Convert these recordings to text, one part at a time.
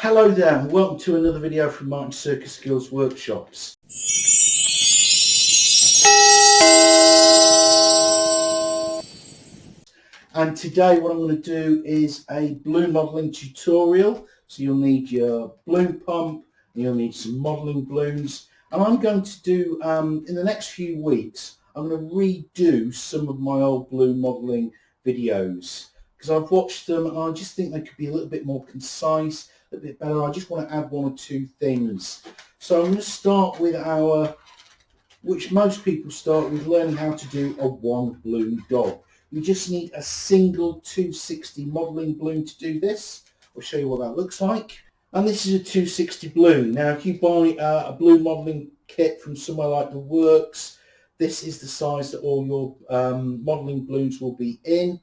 Hello there and welcome to another video from Martin's Circus Skills Workshops. And today what I'm going to do is a balloon modelling tutorial. So you'll need your balloon pump, and you'll need some modelling balloons. And I'm going to do, in the next few weeks, I'm going to redo some of my old balloon modelling videos. Because I've watched them and I just think they could be a little bit more concise, a little bit better. I just want to add one or two things. So I'm going to start with which most people start with, learning how to do a one balloon dog. You just need a single 260 modelling balloon to do this. I'll show you what that looks like. And this is a 260 balloon. Now if you buy a balloon modelling kit from somewhere like The Works, this is the size that all your modelling balloons will be in.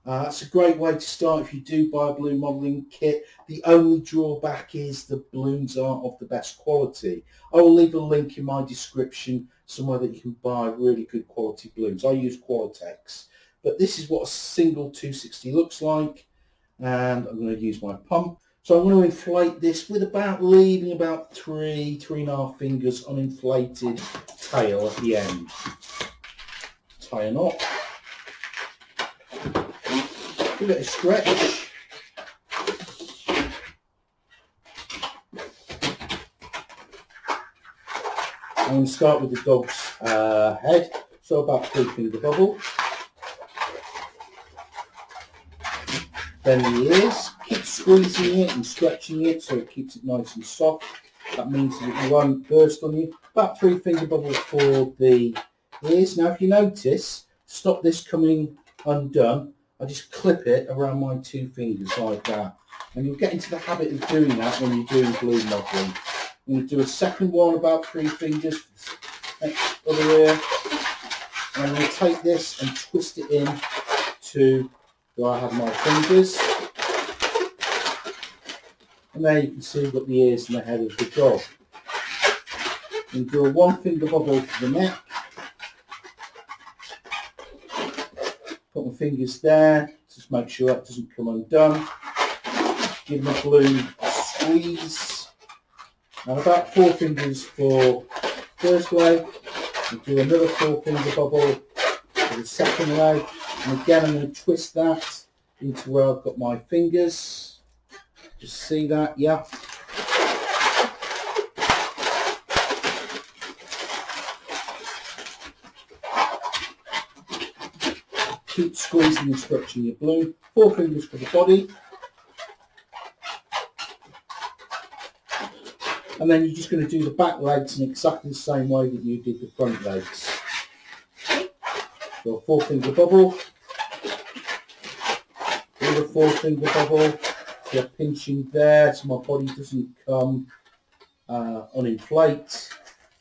That's a great way to start if you do buy a balloon modelling kit. The only drawback is the balloons aren't of the best quality. I will leave a link in my description somewhere that you can buy really good quality balloons. I use Qualitex. But this is what a single 260 looks like, and I'm going to use my pump. So I'm going to inflate this with leaving about 3.5 fingers uninflated tail at the end. Tie a knot. Give it a stretch. I'm going to start with the dog's head, so about 3 finger bubble. Then the ears, keep squeezing it and stretching it so it keeps it nice and soft. That means that it won't burst on you. About 3 finger bubbles for the ears. Now if you notice, stop this coming undone, I just clip it around my 2 fingers like that. And you'll get into the habit of doing that when you're doing balloon modelling. I'm going to do a second one about 3 fingers for the other ear. And I'm going to take this and twist it in to where I have my fingers, and there you can see we've got the ears and the head of the dog. And do a 1 finger bubble for the neck. Put my fingers there, just make sure that doesn't come undone. Give the balloon a squeeze, and about 4 fingers for the first leg. And do another 4 finger bubble for the second leg. And again, I'm going to twist that into where I've got my fingers. Just see that, yeah. Keep squeezing and stretching your balloon. 4 fingers for the body. And then you're just going to do the back legs in exactly the same way that you did the front legs. So a 4 finger bubble. A 4 finger bubble, so pinching there so my body doesn't come uninflate.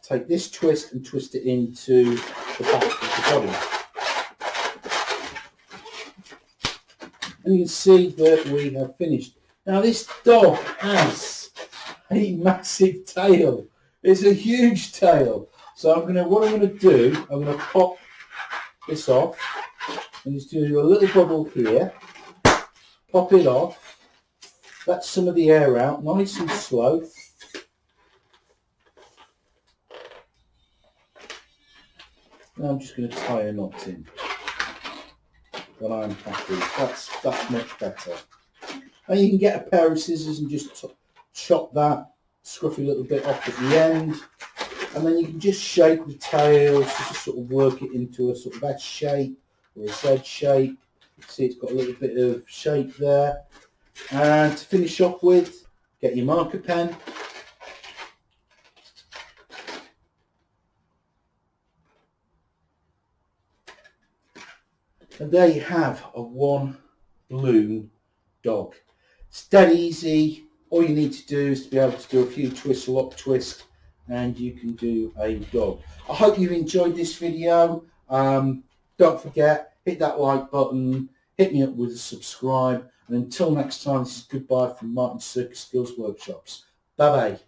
Take this twist and twist it into the back of the body. And you can see that we have finished. Now this dog has a massive tail. It's a huge tail. So what I'm going to do, I'm going to pop this off and just do a little bubble here. Pop it off, let some of the air out, nice and slow. Now I'm just going to tie a knot in. Then I'm happy. That's much better. And you can get a pair of scissors and just chop that scruffy little bit off at the end. And then you can just shape the tail, so just sort of work it into a sort of S shape or a Z shape. See, it's got a little bit of shape there. And to finish off with, get your marker pen. And there you have a one balloon dog. It's dead easy. All you need to do is to be able to do a few twists, a lock twist, and you can do a dog. I hope you've enjoyed this video. Don't forget, hit that like button, hit me up with a subscribe, and until next time, this is goodbye from Martin's Circus Skills Workshops. Bye bye.